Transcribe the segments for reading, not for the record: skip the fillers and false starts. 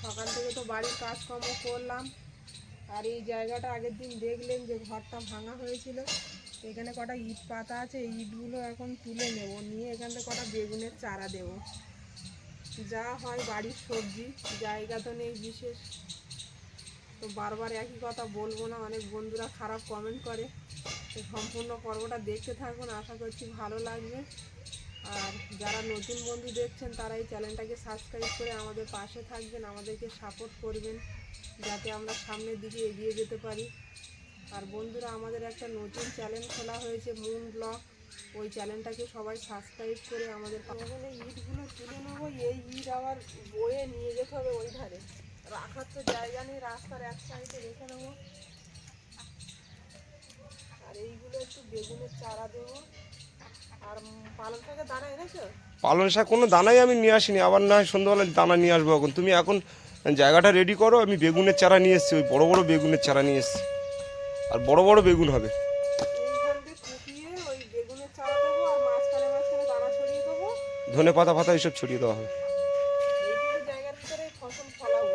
সকাল থেকে তো বাড়ির কাজকর্ম করলাম। আর এই জায়গাটা আগের দিন দেখলেন যে ঘরটা ভাঙা হয়েছিল, এখানে কটা ইট পাতা আছে, এই ইটগুলো এখন তুলে নেব, নিয়ে এখান থেকে কটা বেগুনের চারা দেব। যা হয় বাড়ির সবজি, জায়গা তো নেই বিশেষ, তো বারবার একই কথা বলবো না, অনেক বন্ধুরা খারাপ কমেন্ট করে। তো সম্পূর্ণ পর্বটা দেখতে থাকুন, আশা করছি ভালো লাগবে। আর যারা নতুন বন্ধু দেখছেন তারা এই চ্যানেলটাকে সাবস্ক্রাইব করে আমাদের পাশে থাকবেন, আমাদেরকে সাপোর্ট করবেন যাতে আমরা সামনের দিকে এগিয়ে যেতে পারি। আর বন্ধুরা, আমাদের একটা নতুন চ্যানেল খোলা হয়েছে মুন ব্লগ, ওই চ্যানেলটাকে সবাই সাবস্ক্রাইব করে আমাদের পাশে। ইটগুলো তুলে নেবো, এই ইট আবার বয়ে নিয়ে যেতে হবে ওই ধারে, রাখার তো জায়গা নেই, রাস্তার এক সাইডে রেখে নেবো। আর এইগুলো একটু বেগুনের চারা দেবো। আর পালং শাকের দানা এনেছো? পালং শাক কোনো দানাই আমি নিয়ে আসিনি, আবার না হয় সন্ধ্যাবেলা দানা নিয়ে আসবো। এখন তুমি এখন জায়গাটা রেডি করো, আমি বেগুনের চারা নিয়ে এসেছি, ওই বড় বড় বেগুনের চারা নিয়ে এসেছি, আর বড় বড় বেগুন হবে। এইখান দিয়ে কুপিয়ে ওই বেগুনের চারা দেবো, আর মাঝখানে মাঝখানে দানা ছড়িয়ে দেবো। ধনে পাতা ফাতা এইসব ছড়িয়ে দেওয়া হবে। এইটুকু জায়গার ভিতরে ফসল ফলাবো।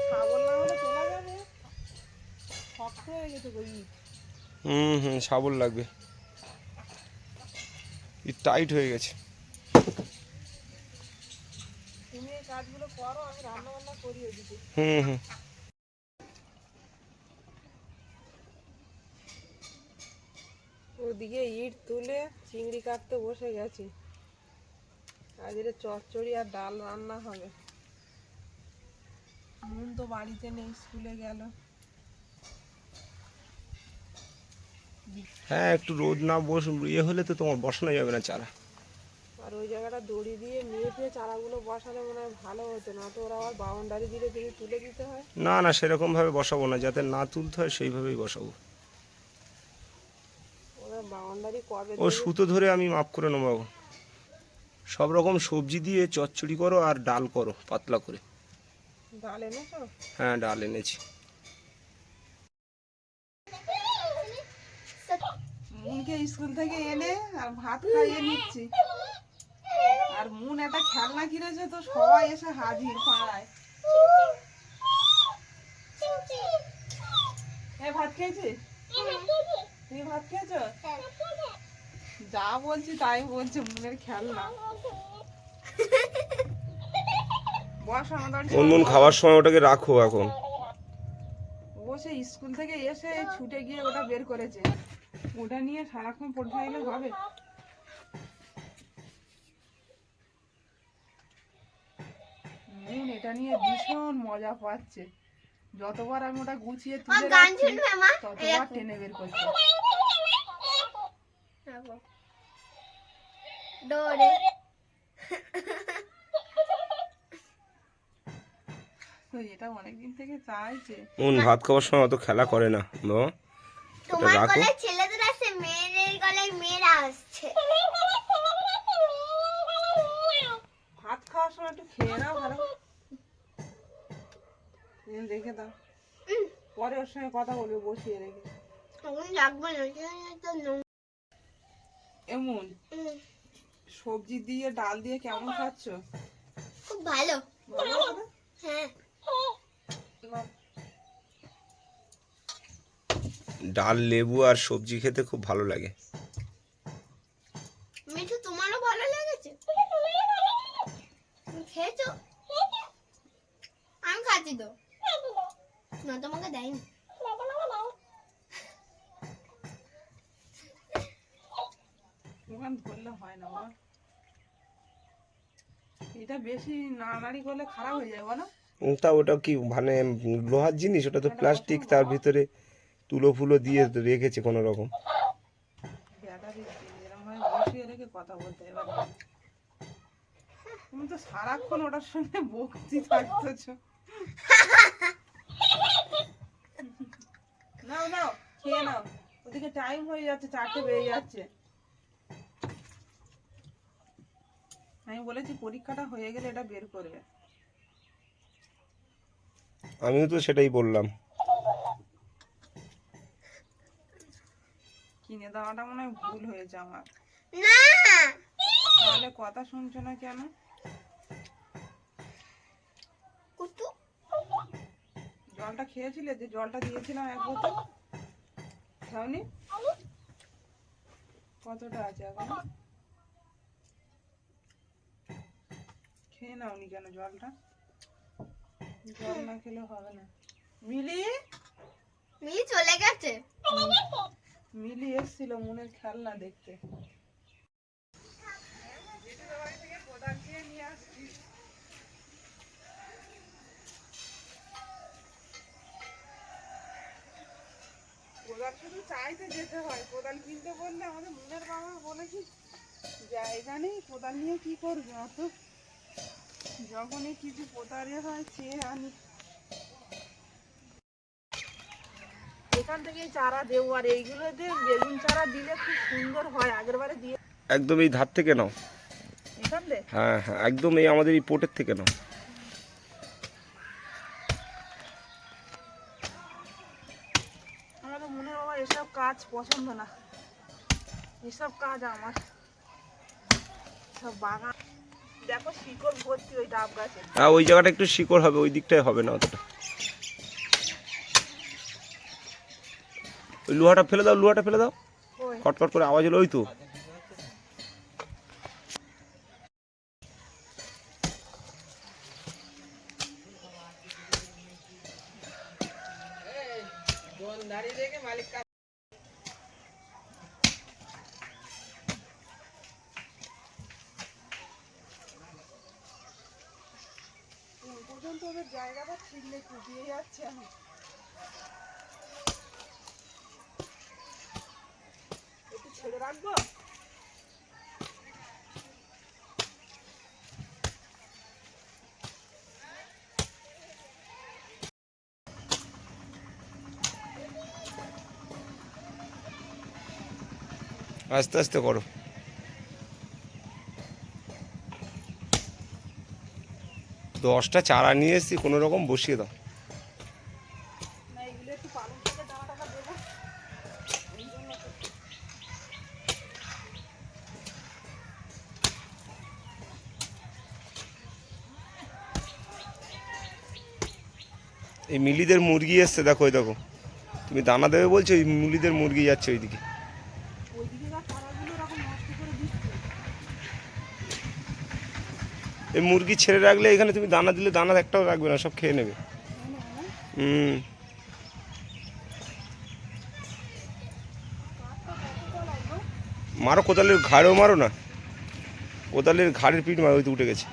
শাবল না হলে তোলা যাবে, শক্ত হয়ে গেছে গো ইট। হুম, শাবল লাগবে, টাইট হয়ে গেছে। তুমি এই কাজগুলো করো, আমি রান্না বান্না করি ওদিকে। হুম। ওদিকে ইট তুলে চিংড়ি কাটতে বসে গেছি, আজ এটা চচ্চড়ি আর ডাল রান্না হবে। মন তো বাড়িতে নেই, স্কুলে গেল। হ্যাঁ, একটু রোদ না হলে তো তোমার বসানো যাবে না চারা। আর ওই জায়গাটা দড়ি দিয়ে মেপে চারাগুলো বসালে মনে হয় ভালো হতো, না তো ওরা আবার বাউন্ডারি দিলে যদি তুলে দিতে হয়। না না, সেরকমভাবে বসাবো না, যাতে না তুলতে হয় সেইভাবেই বসাবো। ওরা বাউন্ডারি কবে ও দেবে? সুতো ধরে আমি মাপ করে নেবো। এখন সব রকম সবজি দিয়ে চচ্চড়ি করো আর ডাল করো পাতলা করে। ডাল এনেছো? হ্যাঁ, ডাল এনেছি। মুনকে স্কুল থেকে এনে আর ভাত খাইয়ে নিচ্ছি। আর মুন একটা খেলনা কিনেছে, তো সবাই এসে হাজির পাড়ায়। এ ভাত খেয়েছি? তুমি ভাত খেয়েছো? যা বলছি তাই বলছে, মুনের খেলনা। বস আমাদের মন খাওয়ার সময় ওটাকে রাখো এখন। বসে স্কুল থেকে এসে ছুটে গিয়ে ওটা বের করেছে, ওটা নিয়ে সারাক্ষণ পড়ে থাকলে হবে? মুন এটা নিয়ে ভীষণ মজা পাচ্ছে, যতবার আমি ওটা গুছিয়ে তুলে রাখছি ততবার টেনে বের করছে। তো এটা অনেকদিন থেকে চাইছে। মন ভাত খাওয়ার সময় অত খেলা করে না, তোমার রাখো। গলায় ছেলেদের আসছে, মেয়েদের গলায় মেয়েরা আসছে। ভাত খাওয়ার সময় একটু খেয়ে নাও ভালো, রেখে দাও, পরে ওর সঙ্গে কথা বলবে বসিয়ে রেখে। তখন রাখবো না, এমন সবজি দিয়ে ডাল দিয়ে কেমন খাচ্ছ? খুব ভালো। ভালো আছে না? হ্যাঁ, নাও। ডাল লেবু আর সবজি খেতে খুব ভালো লাগে। মিঠু তোমারও ভালো লেগেছে? তুমি খেয়েছো? আমি খাচ্ছি তো, না তোমাকে দেয়নি। ওখান ধরলে হয় না বাবা, এটা বেশি নাড়ানাড়ি করলে খারাপ হয়ে যায় বলো। তা ওটা কি মানে লোহার জিনিস? ওটা তো প্লাস্টিক, তার ভিতরে তুলো ফুলো দিয়ে রেখেছে কোনো রকম। ব্যাটারি এরকম ভাবে বসিয়ে রেখে কথা বলতে এবার। তুমি তো সারাক্ষণ ওটার সঙ্গে বকতে থাকতেছ। নাও নাও, খেয়ে নাও, ওদিকে টাইম হয়ে যাচ্ছে, 4টে বেজে যাচ্ছে। আমি বলেছি পরীক্ষাটা হয়ে গেলে এটা বের করবে। আমিও তো সেটাই বললাম। কিনে দেওয়াটা মনে হয় ভুল হয়েছে আমার। না, তাহলে কথা শুনছো না কেন? কুতু জলটা খেয়েছিলে, যে জলটা দিয়েছিলাম এক বোতল, খাওনি? কতটা আছে এখন? খেয়ে নাওনি কেন জলটা? জল না খেলে হবে না। মিলি মিলি চলে গেছে। মিলি এসেছিল মনের খেলনা দেখতে। কোদাল শুধু চাইতে যেতে হয়, কোদাল কিনতে বললে আমাদের মনের বাবা বলেছি জায়গা নেই, কোদাল নিয়ে কি করবে অত, যখনই কিছু পোতারে হয় চেয়ে আনি। এখান থেকেই চারা দেবো, আর এইগুলোতে বেগুন চারা দিলে খুব সুন্দর হয়, আগের বারে দিয়ে। একদম এই ধার থেকে নাও। এখান থেকে হ্যাঁ হ্যাঁ, একদম এই আমাদের এই পোটের থেকে নাও। আমাদের মনের বাবা এসব কাজ পছন্দ না, এসব কাজ আমার সব বাগান। দেখো শিকড় ভর্তি ওই ডাব গাছে। হ্যাঁ, ওই জায়গাটা একটু শিকড় হবে, ওই দিকটায় হবে না অতটা। ওই লোহাটা ফেলে দাও, লোহাটা ফেলে দাও। ওই খটখট করে আওয়াজ হলো, ওই তো। দাঁড়িয়ে দেখে মালিক পর্যন্ত ওদের জায়গাটা ঠিক নেই, কুপিয়ে যাচ্ছে। আমি একটু ছেড়ে রাখবো। আস্তে আস্তে করো। 10টা চারা নিয়ে এসেছি, কোনো রকম বসিয়ে দাও। না এগুলো একটু পালং শাকের দানা টানা দেবো, এই জন্য তো। এই মিলিদের মুরগি এসছে, দেখো ওই দেখো। তুমি দানা দেবে বলছো, ওই মিলিদের মুরগি যাচ্ছে ওইদিকে। ওইদিকে যা চারাগুলো এরকম নষ্ট করে দিচ্ছে। এই মুরগি ছেড়ে রাখলে এখানে তুমি দানা দিলে দানা একটাও রাখবে না, সব খেয়ে নেবে। হুম। মারো কোদালের ঘাড়েও মারো না, কোদালের ঘাড়ের পিঠ মারো, ওই তো উঠে গেছে।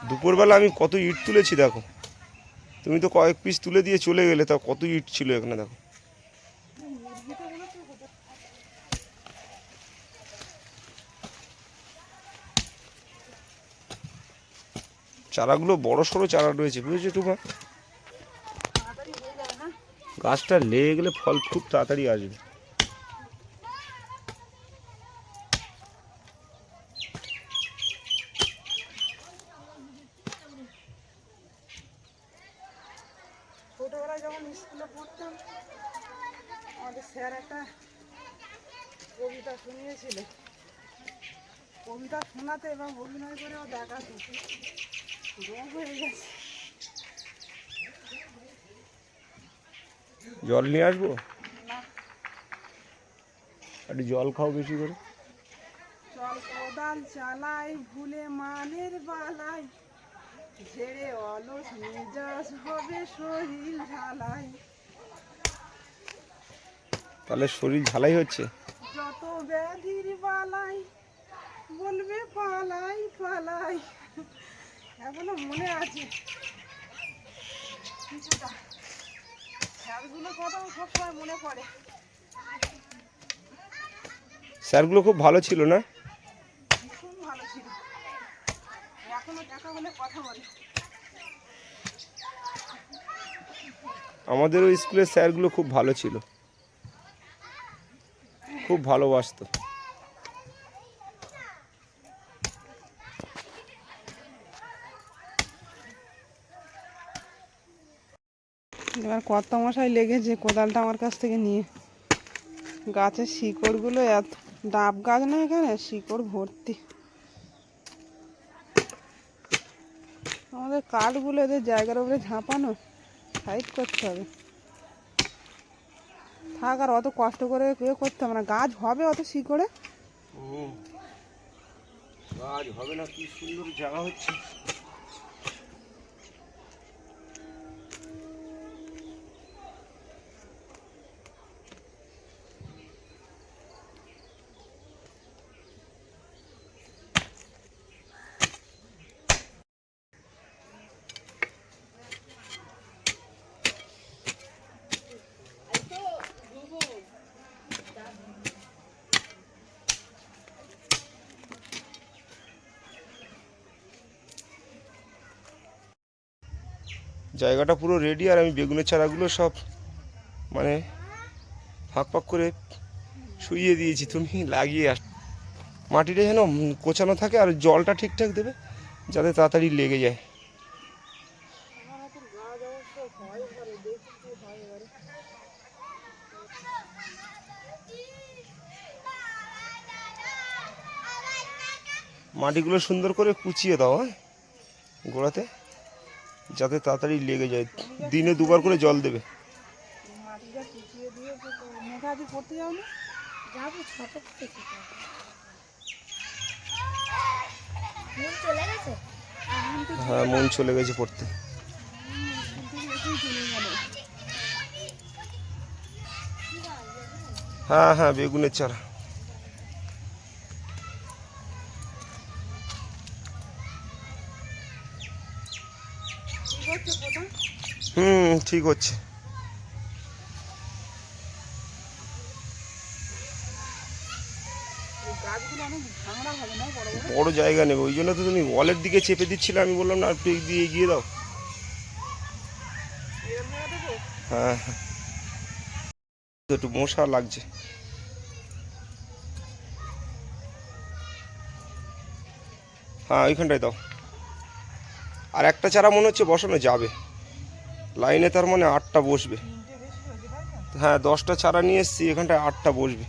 দুপুরবেলা আমি কত ইট তুলেছি দেখো, তুমি তো কয়েক পিস তুলে দিয়ে চলে গেলে, তা কত ইট ছিল এখানে দেখো। চারাগুলো বড় সড়ো চারা রয়েছে, বুঝেছো টুমা? তাড়াতাড়ি হয়ে যাবে না? গাছটা লেগে গেলে ফল খুব তাড়াতাড়ি আসবে। ছোটবেলায় যখন স্কুলে পড়তাম, আমাদের স্যার একটা কবিতা শুনিয়েছিল। কবিতা শোনাতে এবং অভিনয় করেও দেখাতো, রোগ হয়ে গেছে। জল নিয়ে আসবো, না একটু জল খাও বেশি করে। চল কোদাল চালাই ভুলে মানের বালাই, ঝেড়ে অলস মেজাজ হবে শরীর ঝালাই। তাহলে শরীর ঝালাই হচ্ছে। যত ব্যাধির বালাই বলবে পালাই পালাই। এখনো মনে আছে কিছুটা, স্যারগুলো কথাও সবসময় মনে পড়ে। স্যারগুলো খুব ভালো ছিল না? ভীষণ ভালো ছিল, এখনো দেখা হলে কথা বলে। আমাদেরও স্কুলের স্যারগুলো খুব ভালো ছিল, খুব ভালোবাসতো। এবার কর্তামশাই লেগেছে কোদালটা আমার কাছ থেকে নিয়ে, গাছের শিকড়গুলো এত ডাব গাছ না এখানে শিকড় ভর্তি। আমাদের কাঠগুলো এদের জায়গার উপরে ঝাঁপানো, সাইড করতে হবে। থাক, আর অত কষ্ট করে করতে হবে না, গাছ হবে অত শিকড়ে। গাছ হবে না, কি সুন্দর জায়গা হচ্ছে। জায়গাটা পুরো রেডি, আর আমি বেগুনের চারাগুলো সব মানে ফাঁক ফাঁক করে শুইয়ে দিয়েছি। তুমি লাগিয়ে আস, মাটিটা যেন কোচানো থাকে আর জলটা ঠিকঠাক দেবে যাতে তাড়াতাড়ি লেগে যায়। মাটিগুলো সুন্দর করে কুচিয়ে দাও, হ্যাঁ, গোড়াতে, যাতে তাড়াতাড়ি লেগে যায়। দিনে দুবার করে জল দেবে। মাটিটা কুচিয়ে দিয়ে মেঘা আজ পড়তে যাও না? যাবো, ছোট থেকে মন চলে গেছে। হ্যাঁ, মন চলে গেছে পড়তে। হ্যাঁ হ্যাঁ, বেগুনের চারা। ঠিক হচ্ছে। বড় জায়গা নেবে, ওই জন্য তো তুমি ওয়ালের দিকে চেপে দিচ্ছিলে, আমি বললাম না একটু দিয়ে এগিয়ে দাও। হ্যাঁ হ্যাঁ, একটু মশা লাগছে। হ্যাঁ, ওইখানটায় দাও। আর একটা চারা মনে হচ্ছে বসানো যাবে লাইনে, তার মানে 8টা বসবে। হ্যাঁ, 10টা চারা নিয়ে এসেছি, এখানটায় 8টা বসবে।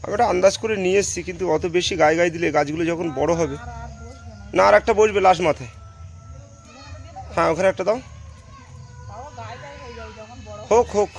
আমি একটা আন্দাজ করে নিয়ে এসেছি, কিন্তু অত বেশি গায়ে গায়ে দিলে গাছগুলো যখন বড় হবে না। আর একটা বসবে লাস্ট মাথায়। হ্যাঁ, ওখানে একটা দাও। হোক হোক।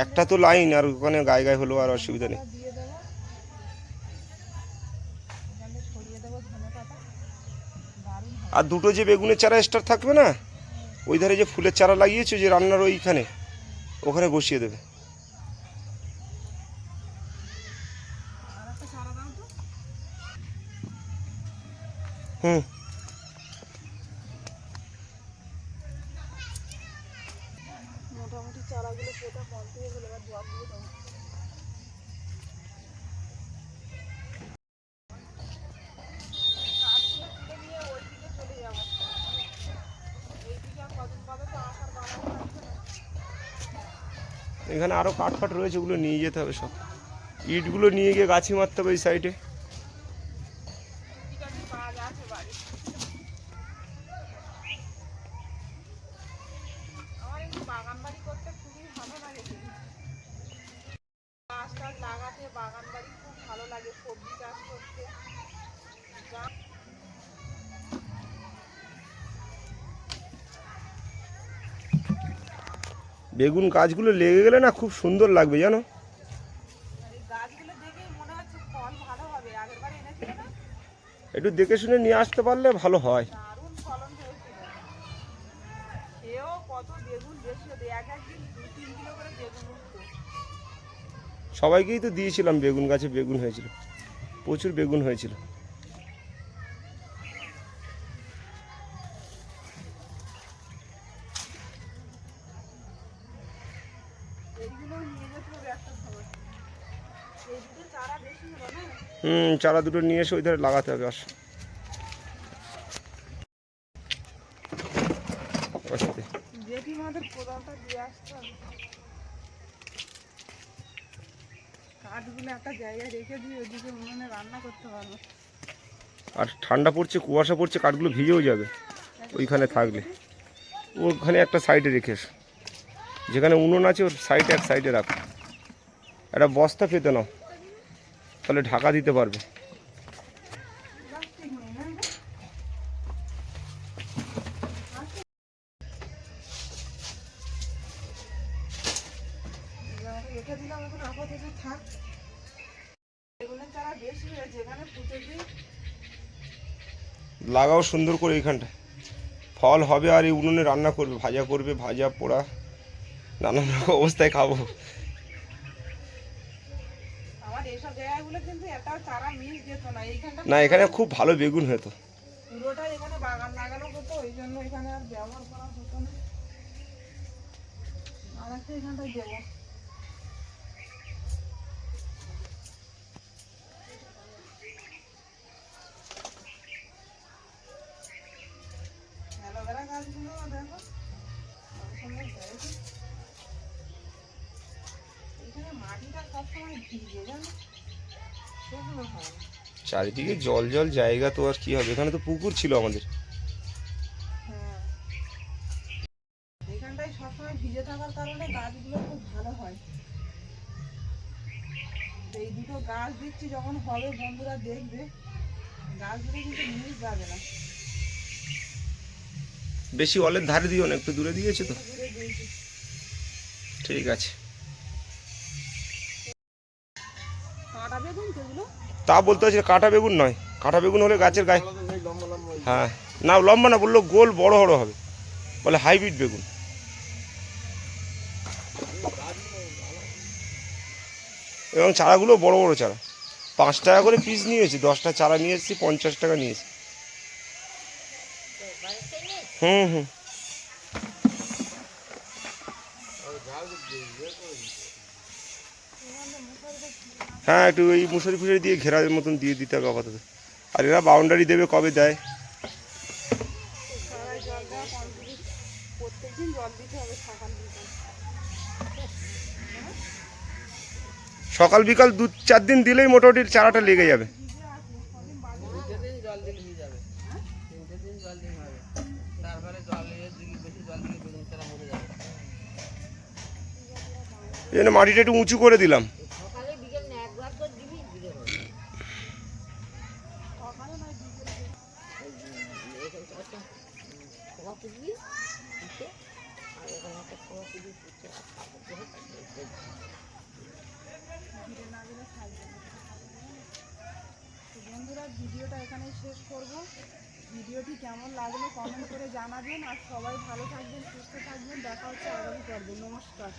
একটা তো লাইন, আর ওখানে গায়ে গায়ে হলেও আর অসুবিধা নেই। আর দুটো যে বেগুনের চারা স্টার থাকবে না, ওই ধারে যে ফুলের চারা লাগিয়েছো যে রান্নার ওইখানে, ওখানে বসিয়ে দেবে। হুম, মোটামুটি চারাগুলো পোতা কমপ্লিট হয়ে গেলে এবার জল দিয়ে দেবো। এখানে আরও কাঠ ফাট রয়েছে, ওগুলো নিয়ে যেতে হবে সব। ইটগুলো নিয়ে গিয়ে গাছি মারতে হবে এই সাইডে। আমার এমনি বাগান বাড়ি করতে খুবই ভালো লাগে, গাছ টাছ লাগাতে বাগান বাড়ি খুব ভালো লাগে, সবজি চাষ করতে। বেগুন গাছগুলো লেগে গেলে না খুব সুন্দর লাগবে জানো। গাছগুলো দেখেই মনে হচ্ছে ফল ভালো হবে। আগের বার এনেছিল না, একটু দেখে শুনে নিয়ে আসতে পারলে ভালো হয়। দারুণ ফলন হয়েছিল। এও কত বেগুন বেশি হতো, এক একদিন 2-3 কিলো করে বেগুন উঠতো। সবাইকেই তো দিয়েছিলাম, বেগুন গাছে বেগুন হয়েছিল, প্রচুর বেগুন হয়েছিল। এইগুলো নিয়ে যেতে হবে একটা সময়। এই দুটো চারা বেশি হলো না? চারা দুটো নিয়ে এসে ওই ধারে লাগাতে হবে। জেঠিমাদের কোদালটা দিয়ে আসতে হবে। কাঠগুলো একটা জায়গায় রেখে দিয়ে ওদিকে উনুনে রান্না করতে পারবো। আর ঠান্ডা পড়ছে, কুয়াশা পড়ছে, কাঠগুলো ভিজেও যাবে ওইখানে থাকলে। ওখানে একটা সাইডে রেখে এসো, যেখানে উনুন আছে ওর সাইডে এক সাইডে রাখো। একটা বস্তা পেতে নাও, তাহলে ঢাকা দিতে পারবে। রেখে দিলাম, এখন আপাতত থাক। বেগুনের চারা বেশি হয়েছে, এখানে পুঁতে দিই। লাগাও সুন্দর করে এইখানটা, ফল হবে আর এই উনুনে রান্না করবে, ভাজা করবে, ভাজা পোড়া নানান রকম অবস্থায় খাবো। আমার এইসব জায়গাগুলো কিন্তু একটা চারা মিস যেত না, এইখানটা না এখানে খুব ভালো বেগুন হতো। পুরোটাই এখানে বাগান লাগানো হতো, ওই জন্য এখানে আর ব্যবহার করা হতো না। আর একটা এখানটায় দেবো। অ্যালোভেরা গাছগুলো দেখো কত সুন্দর হয়েছে। এখানে মাটিটা সবসময় ভিজে, জানো, শুকনো হয় না। চারিদিকে জল জল জায়গা, তো আর কি হবে, এখানে তো পুকুর ছিল আমাদের। হ্যাঁ, এখানটায় সবসময় ভিজে থাকার কারণে গাছগুলো খুব ভালো হয়। এই দুটো গাছ দিচ্ছি, যখন হবে বন্ধুরা দেখবে, গাছগুলো কিন্তু মিস যাবে না। বেশি অলের ধারে দিও না, একটু দূরে দিয়েছে তো। দূরে দিয়েছি। ঠিক আছে, কাঁটা বেগুন যেগুলো, তা বলতে হচ্ছে কাঁটা বেগুন নয়, কাঁটা বেগুন হলে গাছের গায়ে। হ্যাঁ, না লম্বা না, বললো গোল বড় বড় হবে, বলে হাইব্রিড বেগুন। এবং চারাগুলো বড় বড় চারা, 5 টাকা করে পিস নিয়েছি, 10টা চারা নিয়ে এসেছি, 50 টাকা নিয়েছি। হুম হুম। হ্যাঁ, একটু ওই মুসুরি ফুসুরি দিয়ে ঘেরার মতন দিয়ে দিতে হবে আপাতত। আর এরা বাউন্ডারি দেবে, কবে দেয়। সারাই জল দেওয়া কমপ্লিট, প্রত্যেকদিন জল দিতে হবে সকাল বিকাল। সকাল বিকাল 2-4 দিন দিলেই মোটামুটি চারাটা লেগে যাবে। এই জন্য মাটিটা একটু উঁচু করে দিলাম। বন্ধুরা, ভিডিওটা এখানেই শেষ করব। ভিডিওটি কেমন লাগলো কমেন্ট করে জানাবেন, আর সবাই ভালো থাকবেন, সুস্থ থাকবেন। দেখা হচ্ছে আগামী পর্বে। নমস্কার।